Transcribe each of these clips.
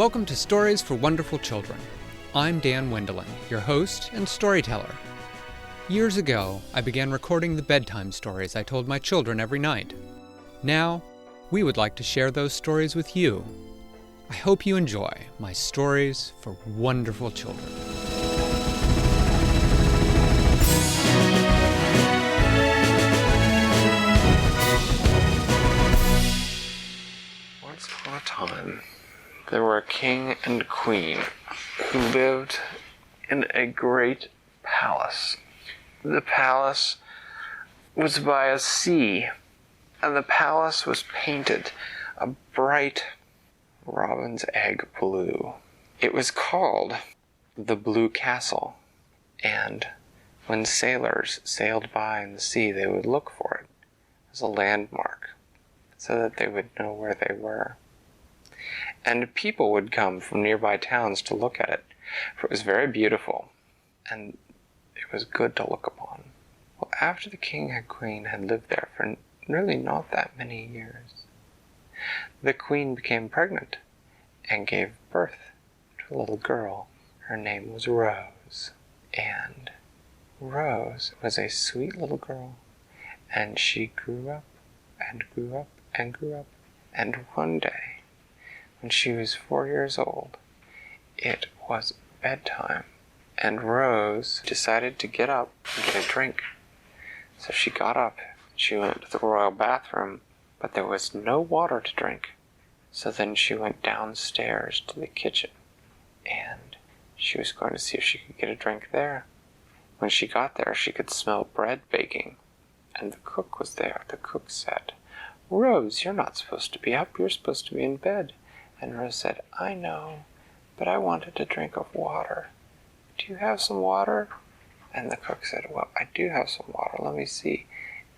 Welcome to Stories for Wonderful Children. I'm Dan Wendelin, your host and storyteller. Years ago, I began recording the bedtime stories I told my children every night. Now, we would like to share those stories with you. I hope you enjoy my Stories for Wonderful Children. Once upon a time, there were a king and queen who lived in a great palace. The palace was by a sea, and the palace was painted a bright robin's egg blue. It was called the Blue Castle, and when sailors sailed by in the sea, they would look for it as a landmark so that they would know where they were. And people would come from nearby towns to look at it, for it was very beautiful, and it was good to look upon. Well, after the king and queen had lived there for really not that many years, the queen became pregnant and gave birth to a little girl. Her name was Rose, and Rose was a sweet little girl, and she grew up and grew up and grew up, and one day, when she was 4 years old, it was bedtime, and Rose decided to get up and get a drink. So she got up, she went to the royal bathroom, but there was no water to drink. So then she went downstairs to the kitchen, and she was going to see if she could get a drink there. When she got there, she could smell bread baking, and the cook was there. The cook said, "Rose, you're not supposed to be up, you're supposed to be in bed." And Rose said, "I know, but I wanted a drink of water. Do you have some water?" And the cook said, "Well, I do have some water. Let me see."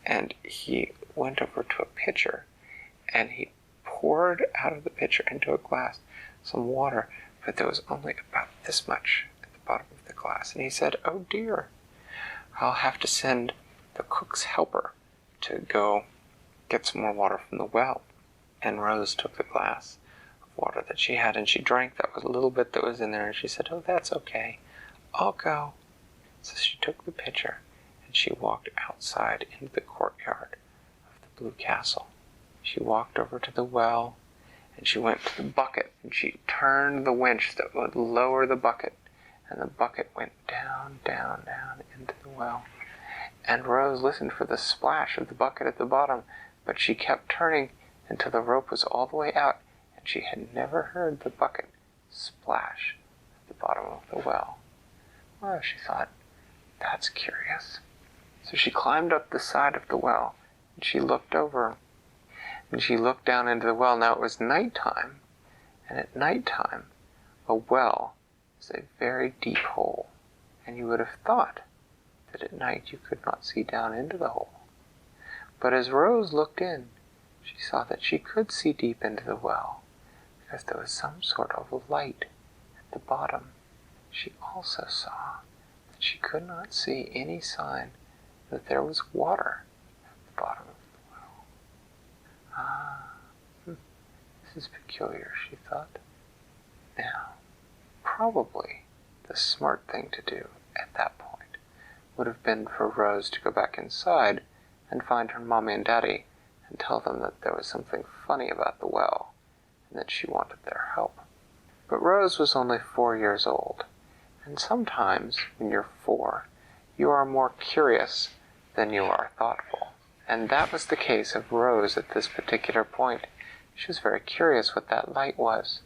And he went over to a pitcher, and he poured out of the pitcher into a glass some water, but there was only about this much at the bottom of the glass. And he said, "Oh dear, I'll have to send the cook's helper to go get some more water from the well." And Rose took the glass water that she had, and she drank that was a little bit that was in there, and she said, "Oh, that's okay, I'll go." So she took the pitcher, and she walked outside into the courtyard of the Blue Castle. She walked over to the well, and she went to the bucket, and she turned the winch that would lower the bucket, and the bucket went down, down, down into the well. And Rose listened for the splash of the bucket at the bottom, but she kept turning until the rope was all the way out, and she had never heard the bucket splash at the bottom of the well. Well, she thought, that's curious. So she climbed up the side of the well, and she looked over, and she looked down into the well. Now it was nighttime, and at nighttime, a well is a very deep hole, and you would have thought that at night you could not see down into the hole. But as Rose looked in, she saw that she could see deep into the well, because there was some sort of a light at the bottom. She also saw that she could not see any sign that there was water at the bottom of the well. This is peculiar, she thought. Now, probably the smart thing to do at that point would have been for Rose to go back inside and find her mommy and daddy and tell them that there was something funny about the well, and that she wanted their help. But Rose was only 4 years old, and sometimes when you're 4, you are more curious than you are thoughtful. And that was the case of Rose at this particular point. She was very curious what that light was,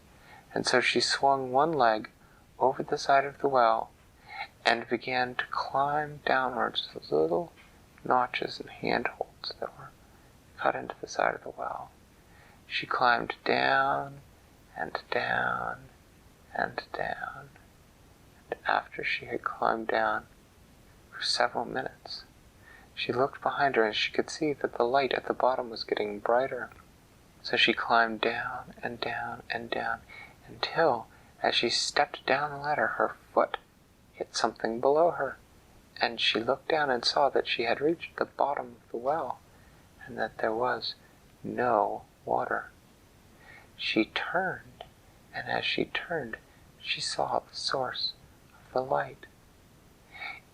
and so she swung one leg over the side of the well and began to climb downwards the little notches and handholds that were cut into the side of the well. She climbed down and down and down, and after she had climbed down for several minutes, she looked behind her and she could see that the light at the bottom was getting brighter. So she climbed down and down and down until, as she stepped down the ladder, her foot hit something below her, and she looked down and saw that she had reached the bottom of the well, and that there was no water. She turned and as she turned, she saw the source of the light.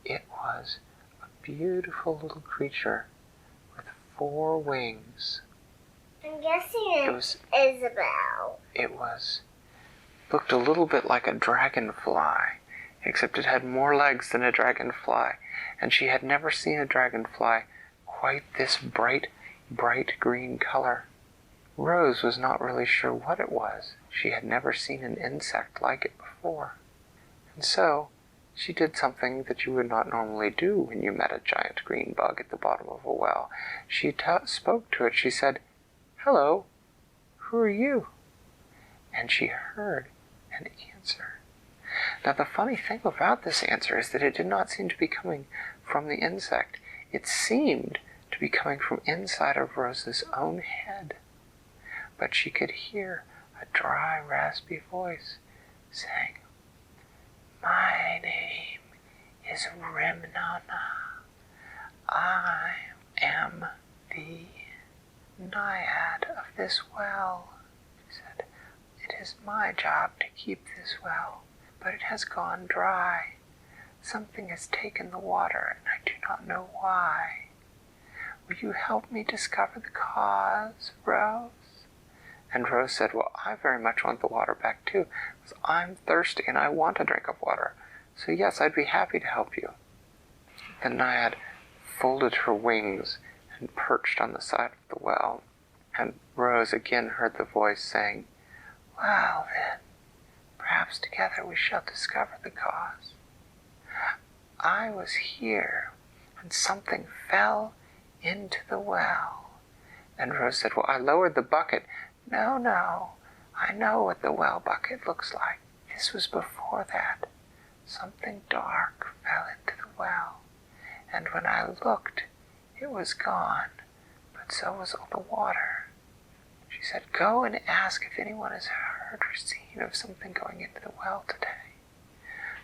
It was a beautiful little creature with 4 wings. I'm guessing it's Isabel. It looked a little bit like a dragonfly, except it had more legs than a dragonfly, and she had never seen a dragonfly quite this bright green color. Rose was not really sure what it was. She had never seen an insect like it before. And so she did something that you would not normally do when you met a giant green bug at the bottom of a well. She spoke to it. She said, "Hello, who are you?" And she heard an answer. Now the funny thing about this answer is that it did not seem to be coming from the insect. It seemed to be coming from inside of Rose's own head. But she could hear a dry, raspy voice saying, "My name is Rimnana. I am the naiad of this well." She said, "It is my job to keep this well, but it has gone dry. Something has taken the water, and I do not know why. Will you help me discover the cause, Rose?" And Rose said, "Well, I very much want the water back too, because I'm thirsty and I want a drink of water. So yes, I'd be happy to help you." The naiad folded her wings and perched on the side of the well, and Rose again heard the voice saying, "Well then, perhaps together we shall discover the cause. I was here, and something fell into the well." And Rose said, "Well, I lowered the bucket." No, I know what the well bucket looks like. This was before that. Something dark fell into the well, and when I looked, it was gone, but so was all the water." She said, "Go and ask if anyone has heard or seen of something going into the well today."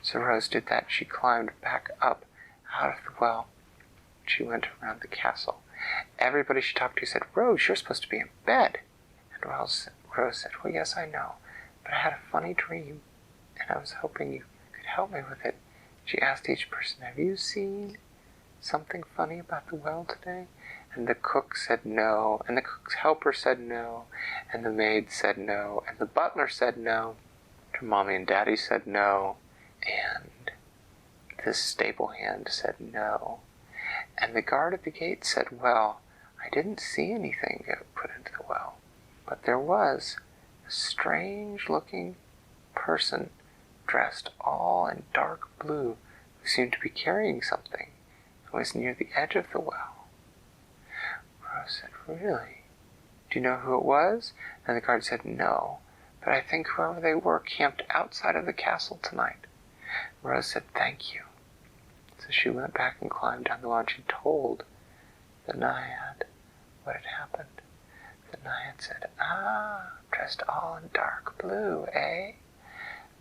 So Rose did that. She climbed back up out of the well. She went around the castle. Everybody she talked to said, "Rose, you're supposed to be in bed." And Rose said, "Well, yes, I know, but I had a funny dream, and I was hoping you could help me with it." She asked each person, "Have you seen something funny about the well today?" And the cook said no, and the cook's helper said no, and the maid said no, and the butler said no, her mommy and daddy said no, and the stable hand said no. And the guard at the gate said, "Well, I didn't see anything get put into the well, but there was a strange-looking person dressed all in dark blue who seemed to be carrying something and was near the edge of the well." Rose said, "Really? Do you know who it was?" And the guard said, "No, but I think whoever they were camped outside of the castle tonight." Rose said, "Thank you." So she went back and climbed down the wall, and she told the naiad what had happened. The naiad said, "Dressed all in dark blue, eh?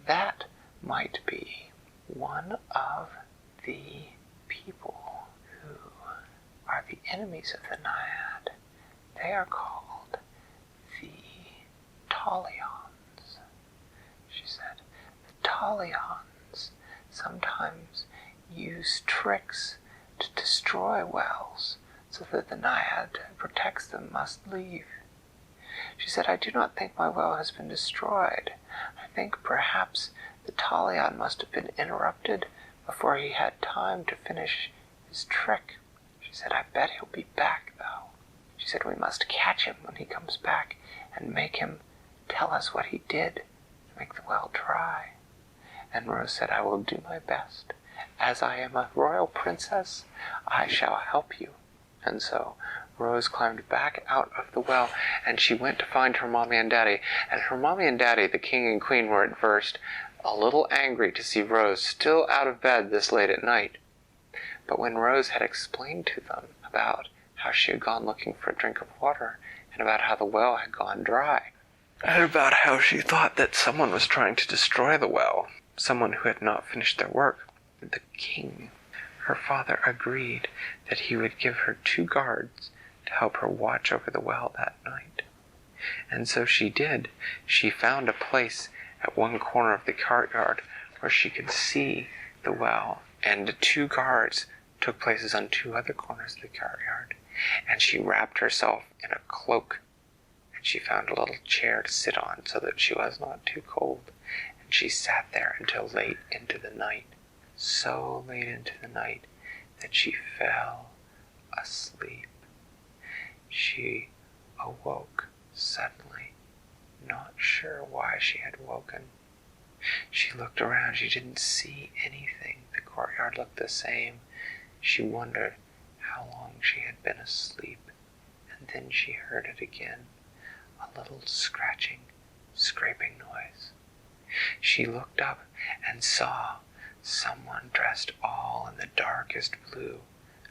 That might be one of the people who are the enemies of the naiad. They are called the Talions." She said, "The Talions sometimes use tricks to destroy wells so that the naiad who protects them must leave." She said, "I do not think my well has been destroyed. I think perhaps the Talion must have been interrupted before he had time to finish his trick." She said, "I bet he'll be back, though." She said, "We must catch him when he comes back and make him tell us what he did to make the well dry." And Rose said, "I will do my best. As I am a royal princess, I shall help you." And so Rose climbed back out of the well, and she went to find her mommy and daddy. And her mommy and daddy, the king and queen, were at first a little angry to see Rose still out of bed this late at night. But when Rose had explained to them about how she had gone looking for a drink of water, and about how the well had gone dry, and about how she thought that someone was trying to destroy the well, someone who had not finished their work, the king, her father, agreed that he would give her 2 guards to help her watch over the well that night. And so she did. She found a place at one corner of the courtyard where she could see the well, and 2 guards took places on 2 other corners of the courtyard. And she wrapped herself in a cloak, and she found a little chair to sit on so that she was not too cold. And she sat there until late into the night, so late into the night that she fell asleep. She awoke suddenly, not sure why she had woken. She looked around. She didn't see anything. The courtyard looked the same. She wondered how long she had been asleep, and then she heard it again, a little scratching, scraping noise. She looked up and saw someone dressed all in the darkest blue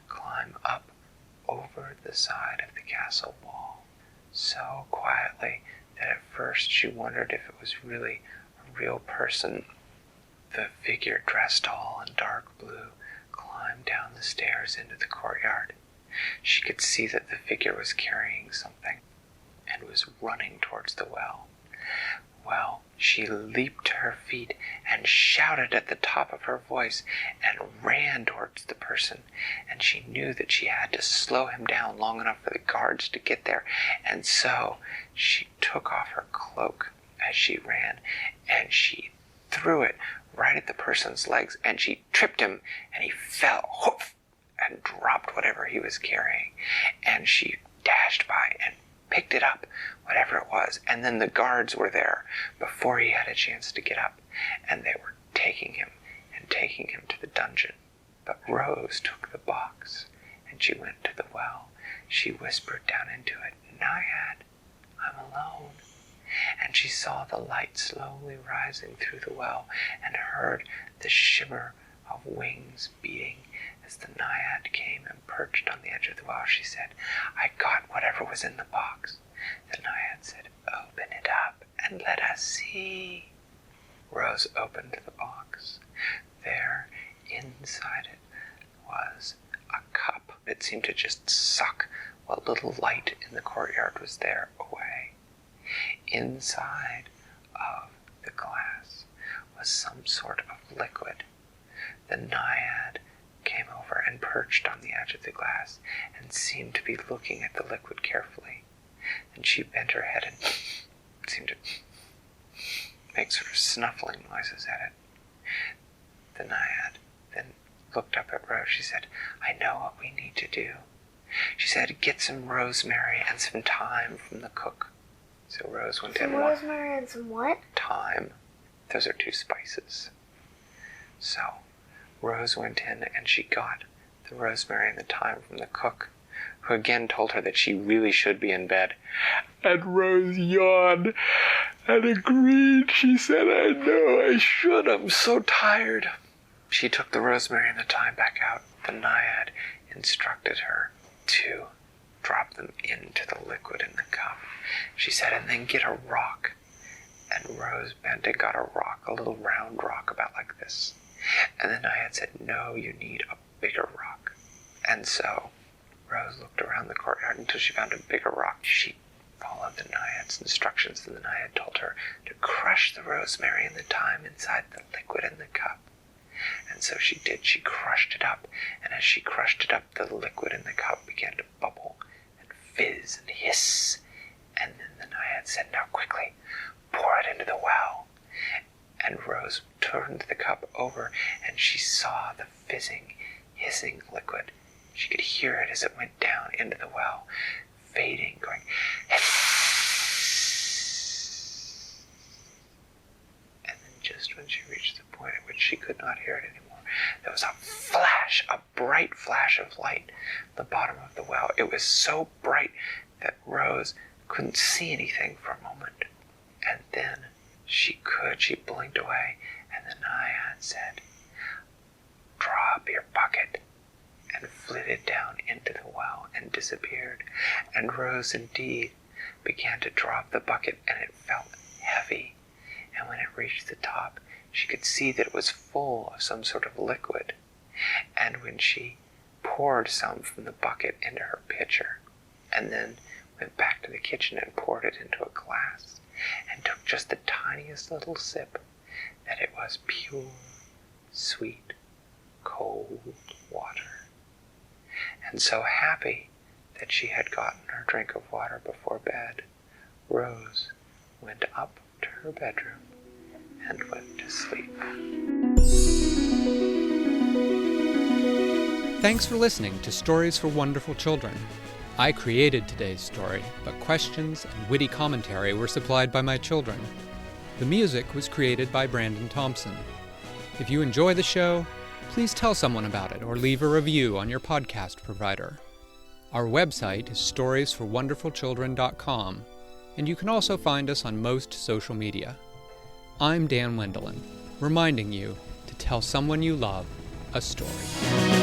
climb up over the side of the castle wall, so quietly that at first she wondered if it was really a real person. The figure dressed all in dark blue climbed down the stairs into the courtyard. She could see that the figure was carrying something and was running towards the well. Well, she leaped to her feet and shouted at the top of her voice and ran towards the person, and she knew that she had to slow him down long enough for the guards to get there, and so she took off her cloak as she ran, and she threw it right at the person's legs, and she tripped him, and he fell, hoof, and dropped whatever he was carrying, and she dashed by and picked it up, whatever it was, and then the guards were there before he had a chance to get up, and they were taking him to the dungeon. But Rose took the box, and she went to the well. She whispered down into it, "Naiad, I'm alone." And she saw the light slowly rising through the well, and heard the shimmer of wings beating. As the Naiad came and perched on the edge of the well, she said, "I got whatever was in the box." The Naiad said, "Open it up and let us see." Rose opened the box. There, inside it, was a cup. It seemed to just suck what little light in the courtyard was there away. Inside of the glass was some sort of liquid. The Naiad came over and perched on the edge of the glass and seemed to be looking at the liquid carefully. And she bent her head and seemed to make sort of snuffling noises at it. The Naiad then looked up at Rose. She said, "I know what we need to do." She said, "Get some rosemary and some thyme from the cook." So Rose went in. Some rosemary and some what? Thyme. Those are 2 spices. So Rose went in and she got the rosemary and the thyme from the cook, who again told her that she really should be in bed. And Rose yawned and agreed. She said, "I know I should. I'm so tired." She took the rosemary and the thyme back out. The Naiad instructed her to drop them into the liquid in the cup. She said, "And then get a rock." And Rose bent and got a rock, a little round rock about like this. And the Naiad said, "No, you need a bigger rock." And so Rose looked around the courtyard until she found a bigger rock. She followed the Naiad's instructions, and the Naiad told her to crush the rosemary and the thyme inside the liquid in the cup. And so she did. She crushed it up, and as she crushed it up, the liquid in the cup began to bubble and fizz and hiss. And then the Naiad said, "Now quickly, pour it into the well." And Rose turned the cup over, and she saw the fizzing, hissing liquid. She could hear it as it went down into the well, fading, going hiss. And then just when she reached the point at which she could not hear it anymore, there was a flash, a bright flash of light at the bottom of the well. It was so bright that Rose couldn't see anything for a moment. And then she blinked away, and the Naiad said, "Draw up your bucket," and flitted down into the well and disappeared. And Rose indeed began to draw up the bucket, and it felt heavy. And when it reached the top, she could see that it was full of some sort of liquid. And when she poured some from the bucket into her pitcher, and then went back to the kitchen and poured it into a glass, and took just the tiniest little sip, that it was pure, sweet, cold water. And so happy that she had gotten her drink of water before bed, Rose went up to her bedroom and went to sleep. Thanks for listening to Stories for Wonderful Children. I created today's story, but questions and witty commentary were supplied by my children. The music was created by Brandon Thompson. If you enjoy the show, please tell someone about it or leave a review on your podcast provider. Our website is storiesforwonderfulchildren.com, and you can also find us on most social media. I'm Dan Wendelin, reminding you to tell someone you love a story.